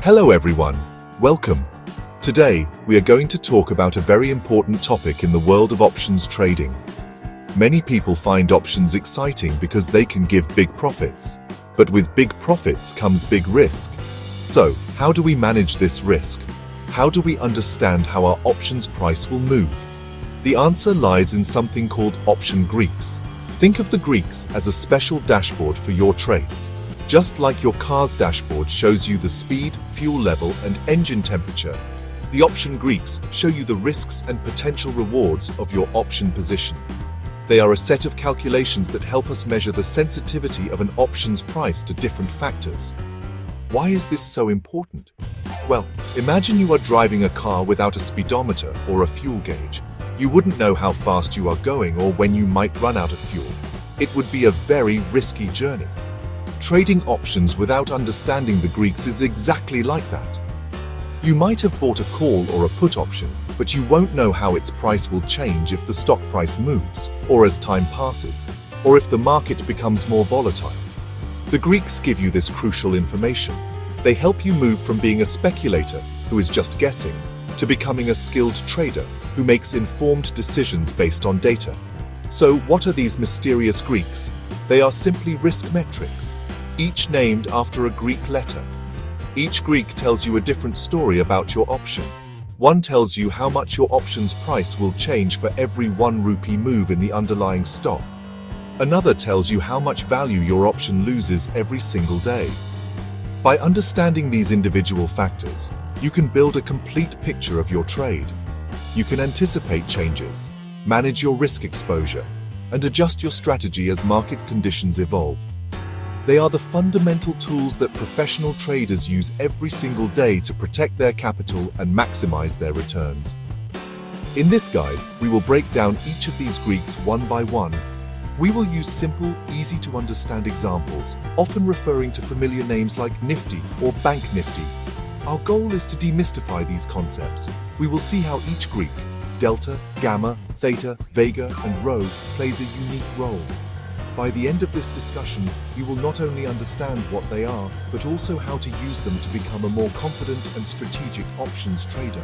Hello everyone, welcome. Today, we are going to talk about a very important topic in the world of options trading. Many people find options exciting because they can give big profits. But with big profits comes big risk. So, how do we manage this risk? How do we understand how our options price will move? The answer lies in something called option Greeks. Think of the Greeks as a special dashboard for your trades. Just like your car's dashboard shows you the speed, fuel level, and engine temperature, the option Greeks show you the risks and potential rewards of your option position. They are a set of calculations that help us measure the sensitivity of an option's price to different factors. Why is this so important? Well, imagine you are driving a car without a speedometer or a fuel gauge. You wouldn't know how fast you are going or when you might run out of fuel. It would be a very risky journey. Trading options without understanding the Greeks is exactly like that. You might have bought a call or a put option, but you won't know how its price will change if the stock price moves, or as time passes, or if the market becomes more volatile. The Greeks give you this crucial information. They help you move from being a speculator who is just guessing to becoming a skilled trader who makes informed decisions based on data. So what are these mysterious Greeks? They are simply risk metrics, each named after a Greek letter. Each Greek tells you a different story about your option. One tells you how much your option's price will change for every 1 rupee move in the underlying stock. Another tells you how much value your option loses every single day. By understanding these individual factors, you can build a complete picture of your trade. You can anticipate changes, manage your risk exposure, and adjust your strategy as market conditions evolve. They are the fundamental tools that professional traders use every single day to protect their capital and maximize their returns. In this guide, we will break down each of these Greeks one by one. We will use simple, easy-to-understand examples, often referring to familiar names like Nifty or Bank Nifty. Our goal is to demystify these concepts. We will see how each Greek, Delta, Gamma, Theta, Vega, and Rho, plays a unique role. By the end of this discussion, you will not only understand what they are, but also how to use them to become a more confident and strategic options trader.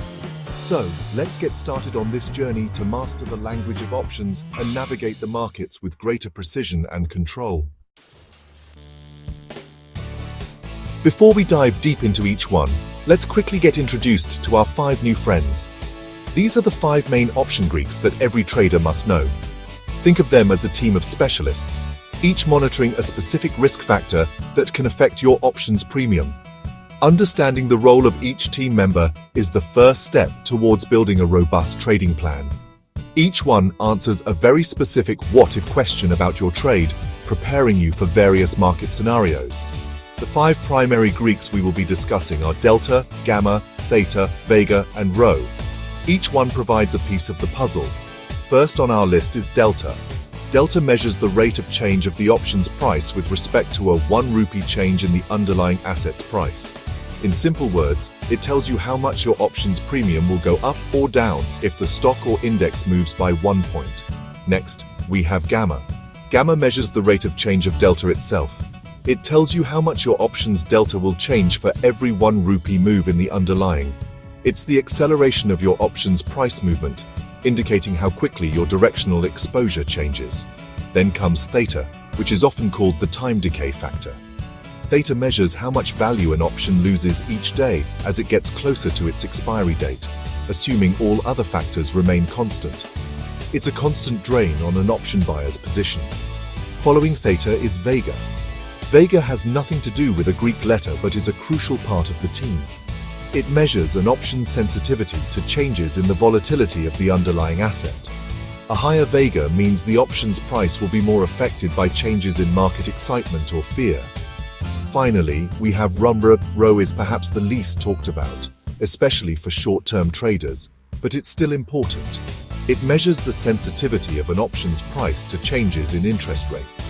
So, let's get started on this journey to master the language of options and navigate the markets with greater precision and control. Before we dive deep into each one, let's quickly get introduced to our 5 new friends. These are the 5 main option Greeks that every trader must know. Think of them as a team of specialists, each monitoring a specific risk factor that can affect your options premium. Understanding the role of each team member is the first step towards building a robust trading plan. Each one answers a very specific what-if question about your trade, preparing you for various market scenarios. The 5 primary Greeks we will be discussing are Delta, Gamma, Theta, Vega, and Rho. Each one provides a piece of the puzzle. First on our list is Delta. Delta measures the rate of change of the option's price with respect to a 1 rupee change in the underlying asset's price. In simple words, it tells you how much your option's premium will go up or down if the stock or index moves by 1 point. Next, we have Gamma. Gamma measures the rate of change of Delta itself. It tells you how much your option's Delta will change for every 1 rupee move in the underlying. It's the acceleration of your option's price movement, indicating how quickly your directional exposure changes. Then comes Theta, which is often called the time decay factor. Theta measures how much value an option loses each day as it gets closer to its expiry date, assuming all other factors remain constant. It's a constant drain on an option buyer's position. Following Theta is Vega. Vega has nothing to do with a Greek letter but is a crucial part of the team. It measures an option's sensitivity to changes in the volatility of the underlying asset. A higher Vega means the option's price will be more affected by changes in market excitement or fear. Finally, we have Rho. Rho is perhaps the least talked about, especially for short-term traders, but it's still important. It measures the sensitivity of an option's price to changes in interest rates.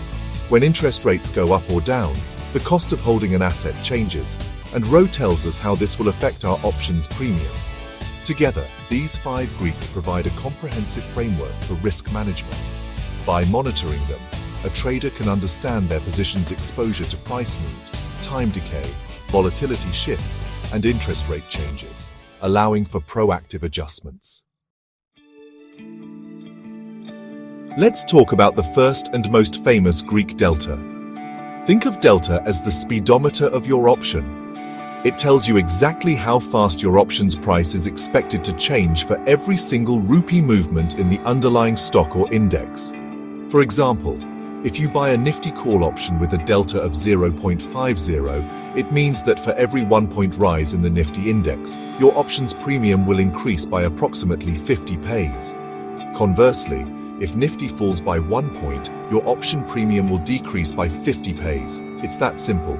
When interest rates go up or down, the cost of holding an asset changes, and Rho tells us how this will affect our options premium. Together, these 5 Greeks provide a comprehensive framework for risk management. By monitoring them, a trader can understand their position's exposure to price moves, time decay, volatility shifts, and interest rate changes, allowing for proactive adjustments. Let's talk about the first and most famous Greek delta. Think of delta as the speedometer of your option. It tells you exactly how fast your option's price is expected to change for every single rupee movement in the underlying stock or index. For example, if you buy a Nifty call option with a delta of 0.50, it means that for every 1 point rise in the Nifty index, your option's premium will increase by approximately 50 paise. Conversely, if Nifty falls by 1 point, your option premium will decrease by 50 paise. It's that simple.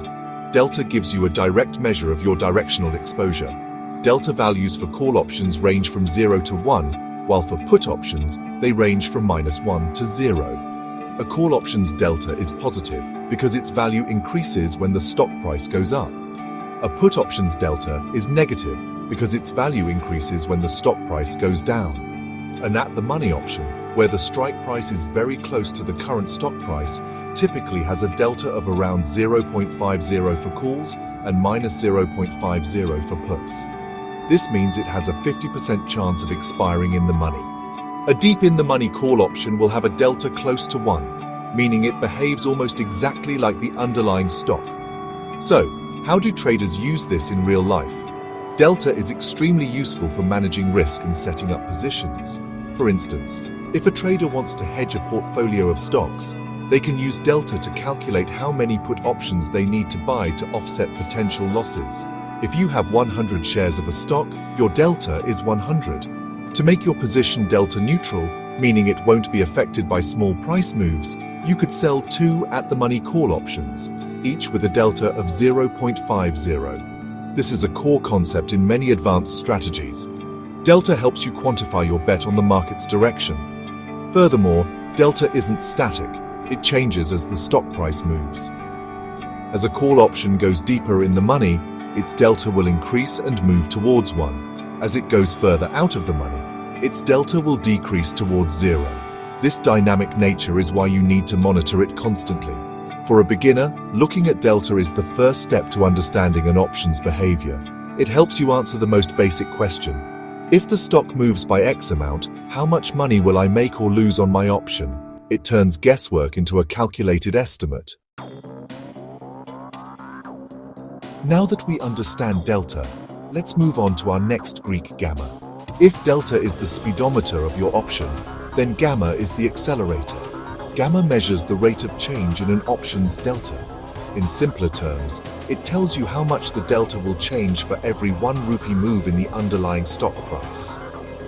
Delta gives you a direct measure of your directional exposure. Delta values for call options range from 0 to 1, while for put options, they range from -1 to 0. A call option's delta is positive because its value increases when the stock price goes up. A put option's delta is negative because its value increases when the stock price goes down. An at-the-money option, where the strike price is very close to the current stock price, typically has a delta of around 0.50 for calls and -0.50 for puts. This means it has a 50% chance of expiring in the money. A deep in-the-money call option will have a delta close to 1, meaning it behaves almost exactly like the underlying stock. So, how do traders use this in real life? Delta is extremely useful for managing risk and setting up positions. For instance, if a trader wants to hedge a portfolio of stocks, they can use delta to calculate how many put options they need to buy to offset potential losses. If you have 100 shares of a stock, your delta is 100. To make your position delta neutral, meaning it won't be affected by small price moves, you could sell 2 at-the-money call options, each with a delta of 0.50. This is a core concept in many advanced strategies. Delta helps you quantify your bet on the market's direction. Furthermore, delta isn't static, it changes as the stock price moves. As a call option goes deeper in the money, its delta will increase and move towards 1. As it goes further out of the money, its delta will decrease towards 0. This dynamic nature is why you need to monitor it constantly. For a beginner, looking at delta is the first step to understanding an option's behavior. It helps you answer the most basic question. If the stock moves by X amount, how much money will I make or lose on my option? It turns guesswork into a calculated estimate. Now that we understand delta, let's move on to our next Greek gamma. If delta is the speedometer of your option, then gamma is the accelerator. Gamma measures the rate of change in an option's delta. In simpler terms, it tells you how much the delta will change for every 1 rupee move in the underlying stock price.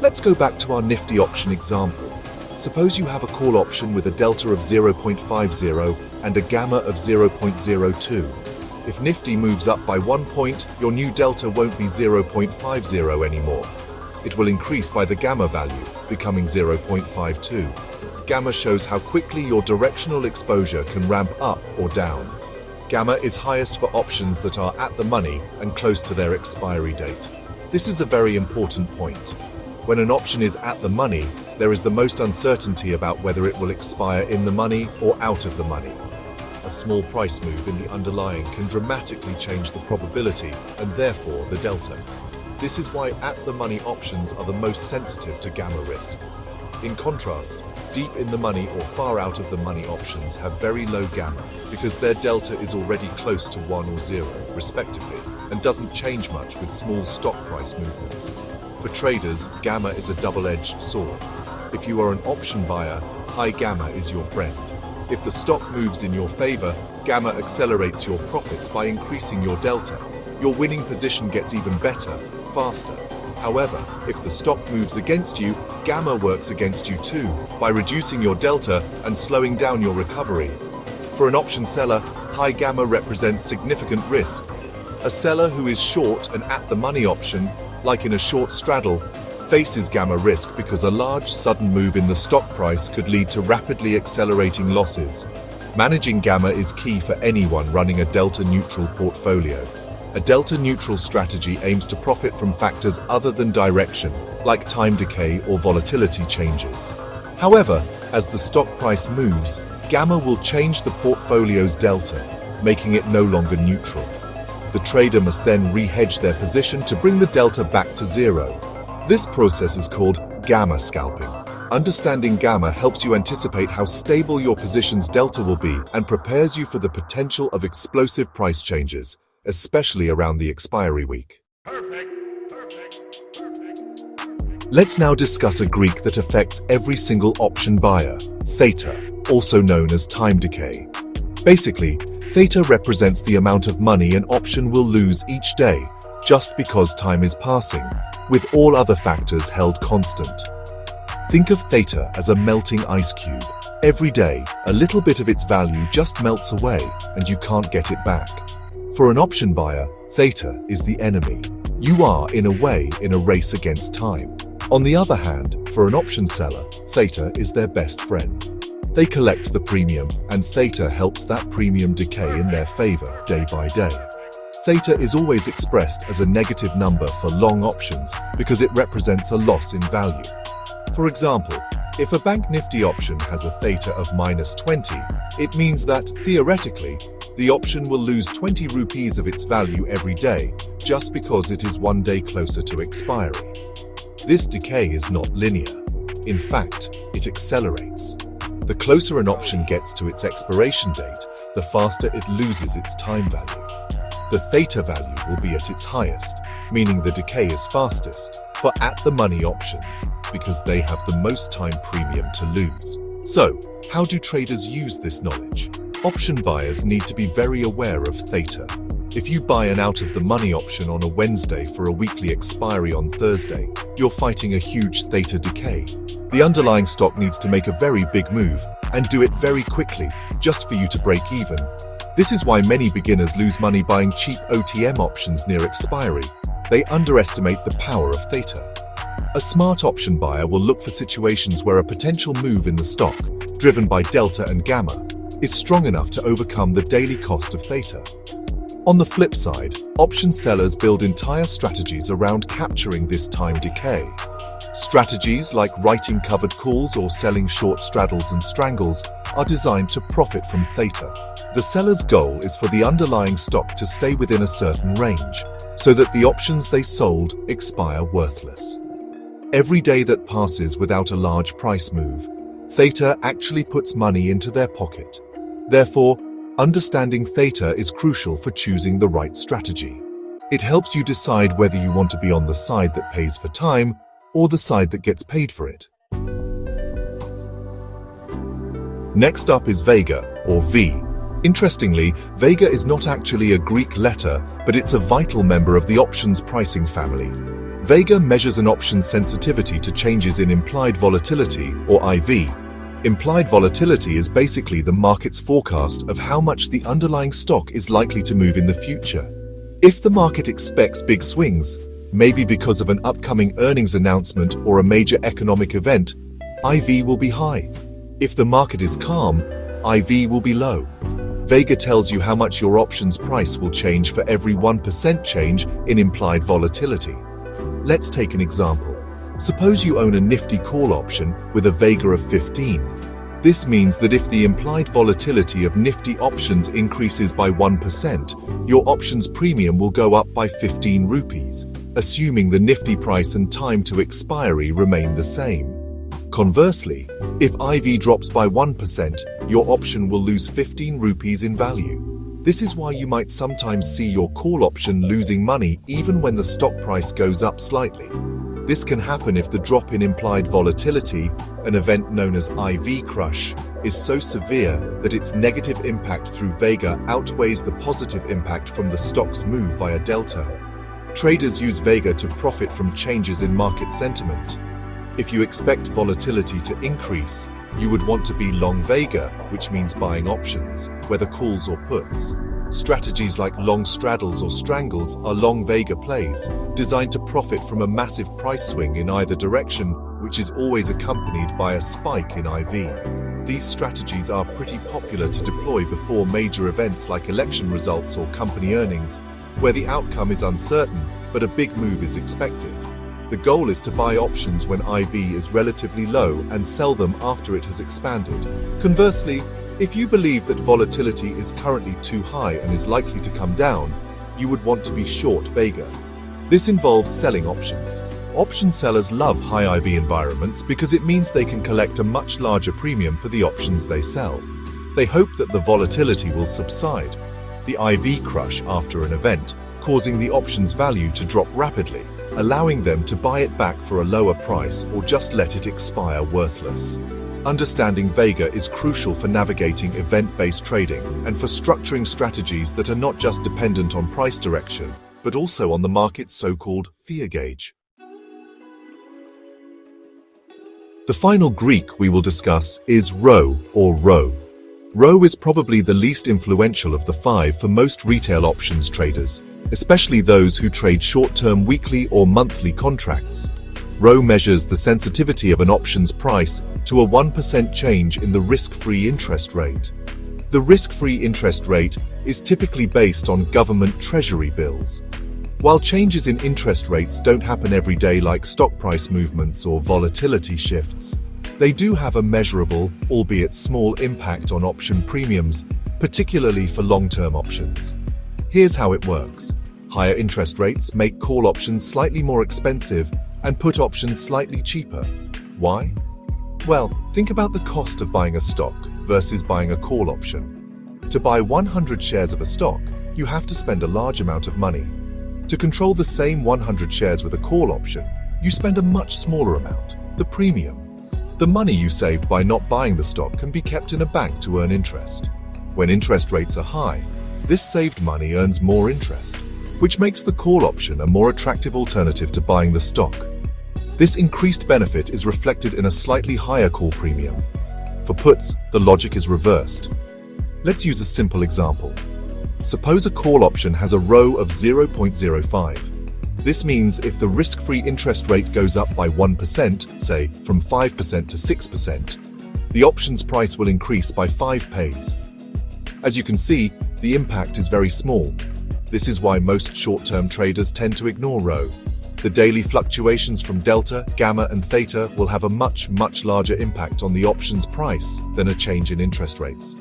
Let's go back to our Nifty option example. Suppose you have a call option with a delta of 0.50 and a gamma of 0.02. If Nifty moves up by 1 point, your new delta won't be 0.50 anymore. It will increase by the gamma value, becoming 0.52. Gamma shows how quickly your directional exposure can ramp up or down. Gamma is highest for options that are at the money and close to their expiry date. This is a very important point. When an option is at the money, there is the most uncertainty about whether it will expire in the money or out of the money. A small price move in the underlying can dramatically change the probability and therefore the delta. This is why at-the-money options are the most sensitive to gamma risk. In contrast, deep in the money or far out of the money options have very low gamma because their delta is already close to 1 or 0, respectively, and doesn't change much with small stock price movements. For traders, gamma is a double-edged sword. If you are an option buyer, high gamma is your friend. If the stock moves in your favor, gamma accelerates your profits by increasing your delta. Your winning position gets even better, faster. However, if the stock moves against you, gamma works against you too, by reducing your delta and slowing down your recovery. For an option seller, high gamma represents significant risk. A seller who is short an at-the-money option, like in a short straddle, faces gamma risk because a large sudden move in the stock price could lead to rapidly accelerating losses. Managing gamma is key for anyone running a delta-neutral portfolio. A delta-neutral strategy aims to profit from factors other than direction, like time decay or volatility changes. However, as the stock price moves, gamma will change the portfolio's delta, making it no longer neutral. The trader must then re-hedge their position to bring the delta back to zero. This process is called gamma scalping. Understanding gamma helps you anticipate how stable your position's delta will be and prepares you for the potential of explosive price changes, especially around the expiry week. Let's now discuss a Greek that affects every single option buyer, Theta, also known as time decay. Basically, Theta represents the amount of money an option will lose each day, just because time is passing, with all other factors held constant. Think of Theta as a melting ice cube. Every day, a little bit of its value just melts away, and you can't get it back. For an option buyer, Theta is the enemy. You are, in a way, in a race against time. On the other hand, for an option seller, Theta is their best friend. They collect the premium, and Theta helps that premium decay in their favor day by day. Theta is always expressed as a negative number for long options because it represents a loss in value. For example, if a Bank Nifty option has a Theta of -20, it means that, theoretically, the option will lose 20 rupees of its value every day just because it is one day closer to expiry. This decay is not linear. In fact, it accelerates. The closer an option gets to its expiration date, the faster it loses its time value. The Theta value will be at its highest, meaning the decay is fastest, for at-the-money options, because they have the most time premium to lose. So, how do traders use this knowledge? Option buyers need to be very aware of Theta. If you buy an out-of-the-money option on a Wednesday for a weekly expiry on Thursday, you're fighting a huge Theta decay. The underlying stock needs to make a very big move, and do it very quickly, just for you to break even. This is why many beginners lose money buying cheap OTM options near expiry. They underestimate the power of Theta. A smart option buyer will look for situations where a potential move in the stock, driven by delta and gamma, is strong enough to overcome the daily cost of Theta. On the flip side, option sellers build entire strategies around capturing this time decay. Strategies like writing covered calls or selling short straddles and strangles are designed to profit from Theta. The seller's goal is for the underlying stock to stay within a certain range, so that the options they sold expire worthless. Every day that passes without a large price move, Theta actually puts money into their pocket. Therefore, understanding Theta is crucial for choosing the right strategy. It helps you decide whether you want to be on the side that pays for time or the side that gets paid for it. Next up is Vega, or V. Interestingly, Vega is not actually a Greek letter, but it's a vital member of the options pricing family. Vega measures an option's sensitivity to changes in implied volatility, or IV. Implied volatility is basically the market's forecast of how much the underlying stock is likely to move in the future. If the market expects big swings, maybe because of an upcoming earnings announcement or a major economic event, IV will be high. If the market is calm, IV will be low. Vega tells you how much your option's price will change for every 1% change in implied volatility. Let's take an example. Suppose you own a Nifty call option with a Vega of 15. This means that if the implied volatility of Nifty options increases by 1%, your option's premium will go up by 15 rupees, assuming the Nifty price and time to expiry remain the same. Conversely, if IV drops by 1%, your option will lose 15 rupees in value. This is why you might sometimes see your call option losing money even when the stock price goes up slightly. This can happen if the drop in implied volatility, an event known as IV crush, is so severe that its negative impact through Vega outweighs the positive impact from the stock's move via delta. Traders use Vega to profit from changes in market sentiment. If you expect volatility to increase, you would want to be long Vega, which means buying options, whether calls or puts. Strategies like long straddles or strangles are long Vega plays, designed to profit from a massive price swing in either direction, which is always accompanied by a spike in IV. These strategies are pretty popular to deploy before major events like election results or company earnings, where the outcome is uncertain, but a big move is expected. The goal is to buy options when IV is relatively low and sell them after it has expanded. Conversely, if you believe that volatility is currently too high and is likely to come down, you would want to be short Vega. This involves selling options. Option sellers love high IV environments because it means they can collect a much larger premium for the options they sell. They hope that the volatility will subside, the IV crush after an event, causing the option's value to drop rapidly, allowing them to buy it back for a lower price or just let it expire worthless. Understanding Vega is crucial for navigating event-based trading and for structuring strategies that are not just dependent on price direction, but also on the market's so-called fear gauge. The final Greek we will discuss is Rho or Rho. Rho is probably the least influential of the five for most retail options traders, especially those who trade short-term weekly or monthly contracts. Rho measures the sensitivity of an option's price to a 1% change in the risk-free interest rate. The risk-free interest rate is typically based on government treasury bills. While changes in interest rates don't happen every day like stock price movements or volatility shifts, they do have a measurable, albeit small, impact on option premiums, particularly for long-term options. Here's how it works. Higher interest rates make call options slightly more expensive and put options slightly cheaper. Why? Well, think about the cost of buying a stock versus buying a call option. To buy 100 shares of a stock, you have to spend a large amount of money. To control the same 100 shares with a call option, you spend a much smaller amount, the premium. The money you saved by not buying the stock can be kept in a bank to earn interest. When interest rates are high, this saved money earns more interest, which makes the call option a more attractive alternative to buying the stock. This increased benefit is reflected in a slightly higher call premium. For puts, the logic is reversed. Let's use a simple example. Suppose a call option has a Rho of 0.05. This means if the risk-free interest rate goes up by 1%, say from 5% to 6%, the option's price will increase by 5 pays. As you can see, the impact is very small. This is why most short-term traders tend to ignore Rho. The daily fluctuations from delta, gamma, and theta will have a much larger impact on the option's price than a change in interest rates.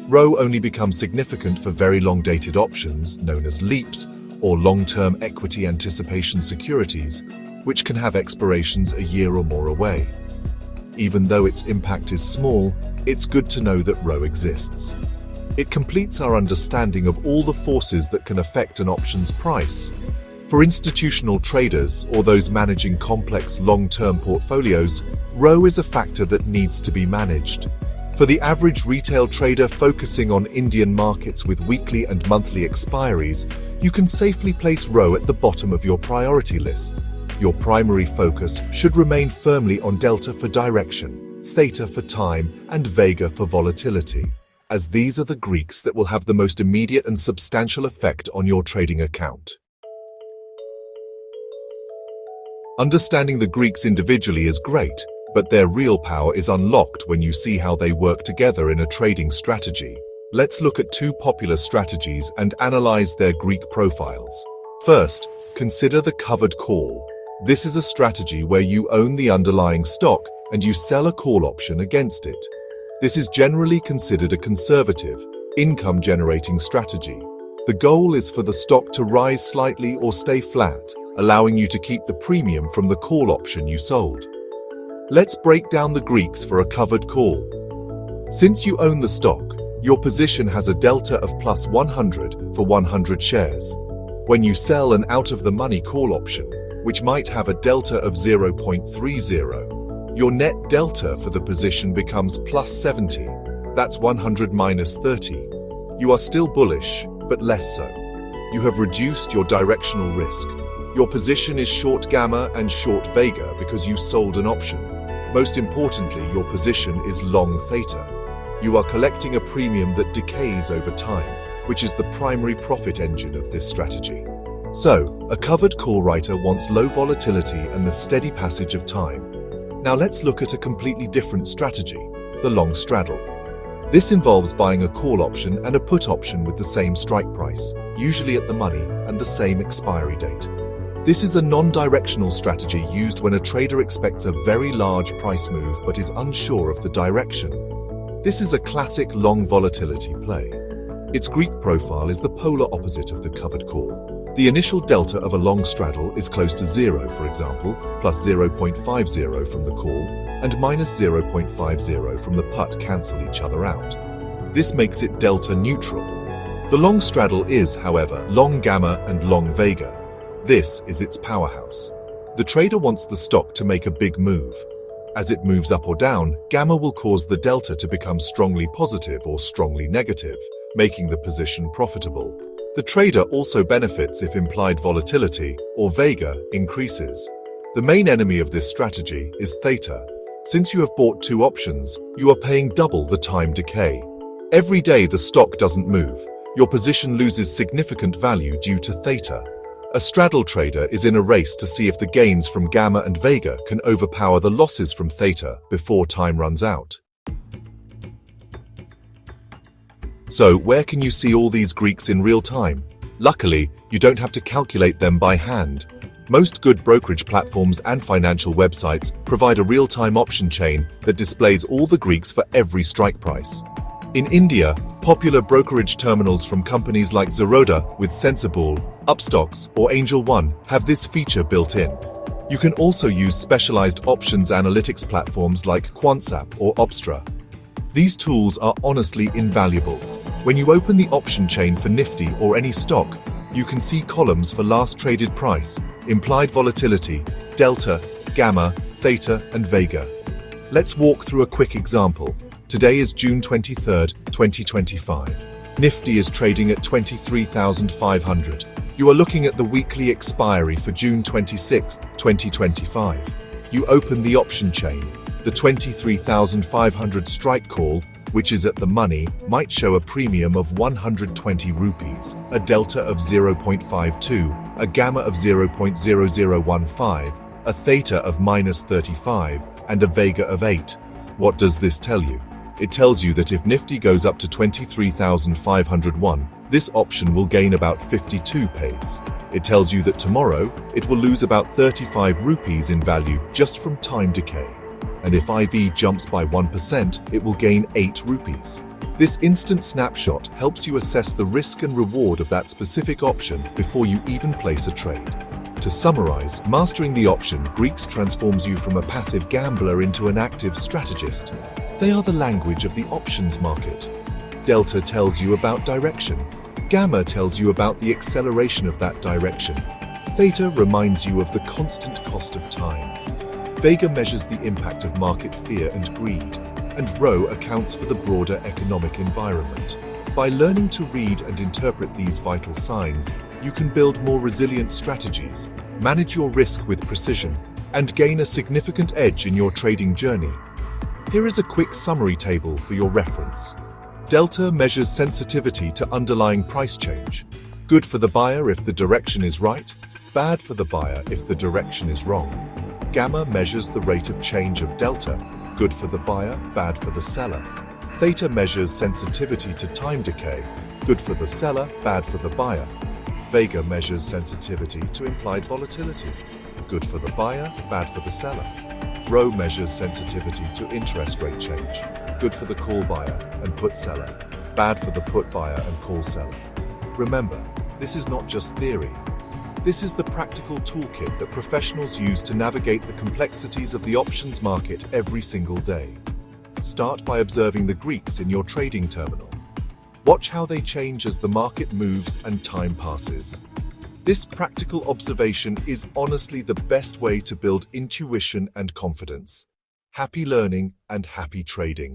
Rho only becomes significant for very long-dated options, known as leaps, or long-term equity anticipation securities, which can have expirations a year or more away. Even though its impact is small, it's good to know that Rho exists. It completes our understanding of all the forces that can affect an option's price. For institutional traders or those managing complex long-term portfolios, Rho is a factor that needs to be managed. For the average retail trader focusing on Indian markets with weekly and monthly expiries, you can safely place Rho at the bottom of your priority list. Your primary focus should remain firmly on delta for direction, theta for time, and Vega for volatility, as these are the Greeks that will have the most immediate and substantial effect on your trading account. Understanding the Greeks individually is great, but their real power is unlocked when you see how they work together in a trading strategy. Let's look at two popular strategies and analyze their Greek profiles. First, consider the covered call. This is a strategy where you own the underlying stock and you sell a call option against it. This is generally considered a conservative, income-generating strategy. The goal is for the stock to rise slightly or stay flat, allowing you to keep the premium from the call option you sold. Let's break down the Greeks for a covered call. Since you own the stock, your position has a delta of plus 100 for 100 shares. When you sell an out-of-the-money call option, which might have a delta of 0.30, your net delta for the position becomes plus 70. That's 100 minus 30. You are still bullish, but less so. You have reduced your directional risk. Your position is short gamma and short Vega because you sold an option. Most importantly, your position is long theta. You are collecting a premium that decays over time, which is the primary profit engine of this strategy. So, a covered call writer wants low volatility and the steady passage of time. Now let's look at a completely different strategy, the long straddle. This involves buying a call option and a put option with the same strike price, usually at the money, and the same expiry date. This is a non-directional strategy used when a trader expects a very large price move but is unsure of the direction. This is a classic long volatility play. Its Greek profile is the polar opposite of the covered call. The initial delta of a long straddle is close to 0, for example, plus 0.50 from the call, and minus 0.50 from the put cancel each other out. This makes it delta neutral. The long straddle is, however, long gamma and long Vega. This is its powerhouse. The trader wants the stock to make a big move. As it moves up or down, gamma will cause the delta to become strongly positive or strongly negative, making the position profitable. The trader also benefits if implied volatility, or Vega, increases. The main enemy of this strategy is Theta. Since you have bought two options, you are paying double the time decay. Every day the stock doesn't move, your position loses significant value due to Theta. A straddle trader is in a race to see if the gains from gamma and Vega can overpower the losses from Theta before time runs out. So, where can you see all these Greeks in real time? Luckily, you don't have to calculate them by hand. Most good brokerage platforms and financial websites provide a real-time option chain that displays all the Greeks for every strike price. In India, popular brokerage terminals from companies like Zerodha with Sensible, Upstocks, or Angel One have this feature built in. You can also use specialized options analytics platforms like QuantSap or Opstra. These tools are honestly invaluable. When you open the option chain for Nifty or any stock, you can see columns for last traded price, implied volatility, delta, gamma, theta, and Vega. Let's walk through a quick example. Today is June 23, 2025. Nifty is trading at 23,500. You are looking at the weekly expiry for June 26, 2025. You open the option chain. The 23,500 strike call, which is at the money, might show a premium of 120 rupees, a delta of 0.52, a gamma of 0.0015, a theta of minus 35, and a Vega of 8. What does this tell you? It tells you that if Nifty goes up to 23,501, this option will gain about 52 pays. It tells you that tomorrow, it will lose about 35 rupees in value just from time decay. And if IV jumps by 1%, it will gain 8 rupees. This instant snapshot helps you assess the risk and reward of that specific option before you even place a trade. To summarize, mastering the option Greeks transforms you from a passive gambler into an active strategist. They are the language of the options market. Delta tells you about direction. Gamma tells you about the acceleration of that direction. Theta reminds you of the constant cost of time. Vega measures the impact of market fear and greed, and Rho accounts for the broader economic environment. By learning to read and interpret these vital signs, you can build more resilient strategies, manage your risk with precision, and gain a significant edge in your trading journey. Here is a quick summary table for your reference. Delta measures sensitivity to underlying price change. Good for the buyer if the direction is right, bad for the buyer if the direction is wrong. Gamma measures the rate of change of delta. Good for the buyer, bad for the seller. Theta measures sensitivity to time decay. Good for the seller, bad for the buyer. Vega measures sensitivity to implied volatility. Good for the buyer, bad for the seller. Rho measures sensitivity to interest rate change. Good for the call buyer and put seller. Bad for the put buyer and call seller. Remember, this is not just theory. This is the practical toolkit that professionals use to navigate the complexities of the options market every single day. Start by observing the Greeks in your trading terminal. Watch how they change as the market moves and time passes. This practical observation is honestly the best way to build intuition and confidence. Happy learning and happy trading.